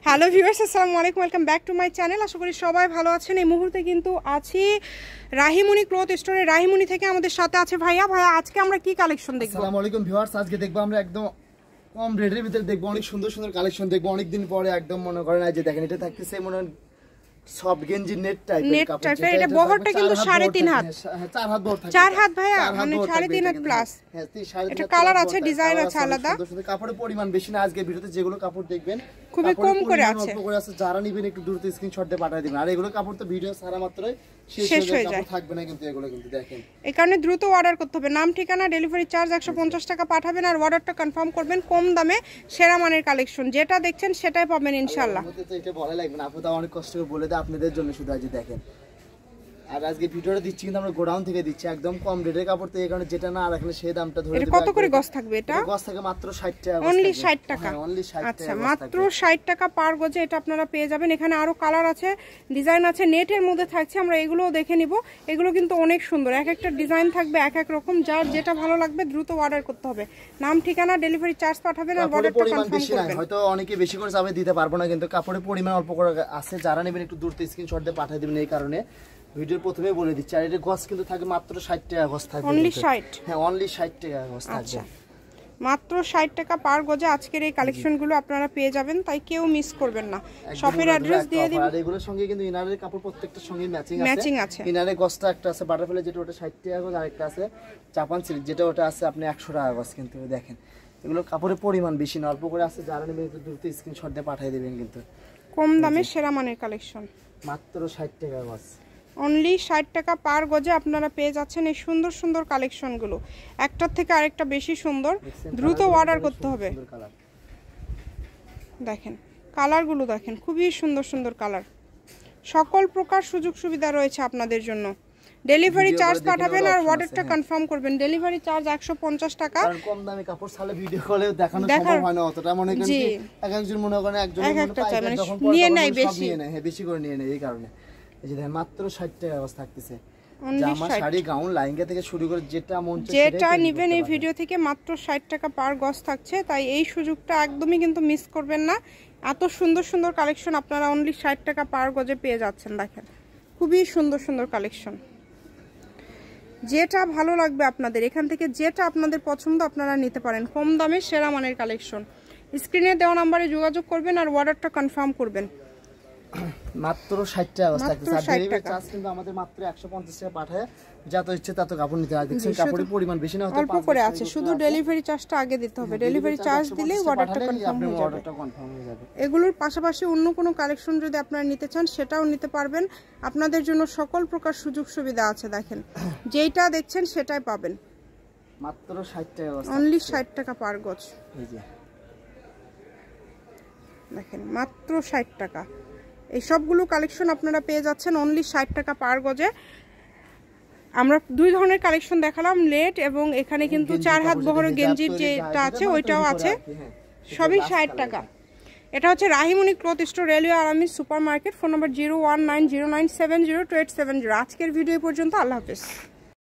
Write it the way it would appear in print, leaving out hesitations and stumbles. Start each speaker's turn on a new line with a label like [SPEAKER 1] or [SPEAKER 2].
[SPEAKER 1] Hello viewers, আসসালামু আলাইকুম, welcome back to my channel. আশা করি সবাই ভালো আছেন। এই মুহূর্তে কিন্তু আছি রাহিমনি ক্লথ স্টোরে। রাহিমনি থেকে আমাদের সাথে আছে ভাইয়া। আজকে আমরা কি কালেকশন দেখব?
[SPEAKER 2] আসসালামু আলাইকুম ভিউয়ার্স, আজকে দেখবো আমরা একদম কম রেটের ভিতরে দেখবো অনেক সুন্দর সুন্দর কালেকশন দেখবো। অনেকদিন পরে একদম মনে করেন যে দেখেন এটা থাকতেছে মনে সফট গেঞ্জি নেট টাইপের।
[SPEAKER 1] এটা বহরটা কিন্তু 3.5 হাত,
[SPEAKER 2] 4 হাত বহর থাকে।
[SPEAKER 1] 4 হাত ভাইয়া, মানে 3.5 হাত প্লাস।
[SPEAKER 2] হ্যাঁ,
[SPEAKER 1] এটা কালার আছে, ডিজাইন আছে আলাদা।
[SPEAKER 2] কাপড়ের পরিমাণ বেশি না। আজকে ভিডিওতে যেগুলো কাপড় দেখবেন
[SPEAKER 1] খুবই কম করে আছে।
[SPEAKER 2] যারা নেবেন একটু দ্রুত স্ক্রিনশট দিয়ে পাঠিয়ে দিবেন। আর এগুলো কাপড় তো ভিডিও ছাড়া মাত্রই শেষ হয়ে যায়, থাকবে না কিন্তু এগুলো কিন্তু দেখেন।
[SPEAKER 1] এই কারণে দ্রুত অর্ডার করতে হবে। নাম, ঠিকানা, ডেলিভারি চার্জ 150 টাকা পাঠাবেন আর অর্ডারটা কনফার্ম করবেন। কম দামে সেরা মানের কালেকশন যেটা দেখছেন সেটাই পাবেন ইনশাআল্লাহ।
[SPEAKER 2] এটা বলা লাগবে না, আপু তো অনেক কষ্ট করে বলে দেয় আপনাদের জন্য শুধু। আজ দেখেন, আর আজকে ভিডিওটা দিচ্ছি কিন্তু আমরা গোডাউন থেকে দিচ্ছি একদম কম রেটের কাপড়। তো এই কারণে যেটা না আর এখানে সেই দামটা ধরে দেব।
[SPEAKER 1] কত করে গজ থাকবে এটা?
[SPEAKER 2] গজ থাকে মাত্র 60 টাকা,
[SPEAKER 1] অনলি 60 টাকা।
[SPEAKER 2] অনলি 60 টাকা।
[SPEAKER 1] আচ্ছা, মাত্র 60 টাকা পার গজে এটা আপনারা পেয়ে যাবেন। এখানে আরো কালার আছে, ডিজাইন আছে, নেটের মধ্যে থাকছে। আমরা এগুলোও দেখে নিব। এগুলো কিন্তু অনেক সুন্দর, এক একটা ডিজাইন থাকবে এক এক রকম। যার যেটা ভালো লাগবে দ্রুত অর্ডার করতে হবে। নাম, ঠিকানা, ডেলিভারি চার্জ পাঠাবেন আর অর্ডারটা কনফার্ম করবেন।
[SPEAKER 2] হয়তো অনেকে বেশি করে চাবে দিতে পারবো না, কিন্তু কাপড়ের পরিমাণ অল্প করে আছে। যারা নেবেন একটু দ্রুত স্ক্রিনশট দিয়ে পাঠিয়ে দিবেন। এই কারণে ভিডিওর প্রথমেই বলে দিচ্ছি। আর এটা গজ কিন্তু থাকে মাত্র 60 টাকা গজ থাকবে।
[SPEAKER 1] অনলি 60?
[SPEAKER 2] হ্যাঁ, অনলি 60 টাকা গজ থাকবে।
[SPEAKER 1] আচ্ছা, মাত্র 60 টাকা পার গজে আজকের এই কালেকশনগুলো আপনারা পেয়ে যাবেন, তাই কেউ মিস করবেন না। শপের অ্যাড্রেস দিয়ে দিন।
[SPEAKER 2] আর এগুলোর সঙ্গে কিন্তু ইনারের কাপড় প্রত্যেকটার সঙ্গে ম্যাচিং আছে। ইনারের গজটা একটা আছে বাটারফ্লাই, যেটা ওটা 60 টাকা গজ, আর একটা আছে জাপান সিল্ক, যেটা ওটা আছে আপনি 100 টাকা গজ। কিন্তু দেখেন এগুলো কাপড়ের পরিমাণ বেশি না, অল্প করে আছে। যারা নেবেন একটু দ্রুত স্ক্রিনশট দিয়ে পাঠিয়ে দিবেন। কিন্তু
[SPEAKER 1] কম দামে সেরা মানের কালেকশন,
[SPEAKER 2] মাত্র 60 টাকা গজ।
[SPEAKER 1] অনলি 60 টাকা পার গজে আপনারা পেয়ে যাচ্ছেন এই সুন্দর সুন্দর কালেকশনগুলো। একটার থেকে আরেকটা বেশি সুন্দর। দ্রুত অর্ডার করতে হবে। দেখেন কালারগুলো, দেখেন খুবই সুন্দর সুন্দর কালার। সকল প্রকার সুযোগ সুবিধা রয়েছে আপনাদের জন্য। ডেলিভারি চার্জ পাঠাবেন আর অর্ডারটা কনফার্ম করবেন। ডেলিভারি চার্জ 150 টাকা।
[SPEAKER 2] কারণ কম দামে কাপড় সালে ভিডিও কলে দেখানো সম্ভব হয় না অতটা। মনে করেন কি একজন মনে করেন একজন নিয়ে নেয় বেশি, হ্যাঁ বেশি করে নিয়ে নেয়। এই কারণে এই যে দেখেন মাত্র 60 টাকা গজ থাকতেছে। জামা, শাড়ি, গাউন, লাইঙ্গা থেকে শুরু করে যেটা মন চায়
[SPEAKER 1] যেটা নেবেন এই ভিডিও থেকে মাত্র 60 টাকা পার গজ থাকছে। তাই এই সুযোগটা একদমই কিন্তু মিস করবেন না। এত সুন্দর সুন্দর কালেকশন আপনারা অনলি 60 টাকা পার গজে পেয়ে যাচ্ছেন। দেখেন খুবই সুন্দর সুন্দর কালেকশন। যেটা ভালো লাগবে আপনাদের, এখান থেকে যেটা আপনাদের পছন্দ আপনারা নিতে পারেন। কম দামে সেরা মানের কালেকশন। স্ক্রিনে দেওয়া নম্বরে যোগাযোগ করবেন আর অর্ডারটা কনফার্ম করবেন।
[SPEAKER 2] মাত্র 60 টাকা গজ থাকছে। আর ডেলিভারি চার্জ কিন্তু আমাদের মাত্র 150 টাকা পাঠায় যত ইচ্ছে তত কাপড় নিতে হয়। দেখছেন কাপড়ের পরিমাণ বেশি না,
[SPEAKER 1] অল্প করে আছে। শুধু ডেলিভারি চার্জটা আগে দিতে হবে। ডেলিভারি চার্জ দিলেই অর্ডারটা কনফার্ম হয়ে যাবে। এগুলোর পাশাপাশি অন্য কোনো কালেকশন যদি আপনারা নিতে চান সেটাও নিতে পারবেন। আপনাদের জন্য সকল প্রকার সুযোগ সুবিধা আছে। দেখেন যেটা দেখছেন সেটাই পাবেন।
[SPEAKER 2] মাত্র 60 টাকা গজ,
[SPEAKER 1] অনলি 60 টাকা পার গজ।
[SPEAKER 2] এই যে
[SPEAKER 1] দেখেন মাত্র 60 টাকা। এই সবগুলো কালেকশন আপনারা পেয়ে যাচ্ছেন অনলি 60 টাকা পার গজে। আমরা দুই ধরনের কালেকশন দেখালাম, লেট এবং এখানে কিন্তু 4 হাত বহরের গেঞ্জির যেটা আছে ওইটাও আছে। সবই 60 টাকা। এটা হচ্ছে রাহিমনি ক্লথ স্টোর, রেলওয়ে আরামিস সুপার মার্কেট। Phone number 0190970287। আজকের ভিডিও পর্যন্ত। আল্লাহ হাফেজ।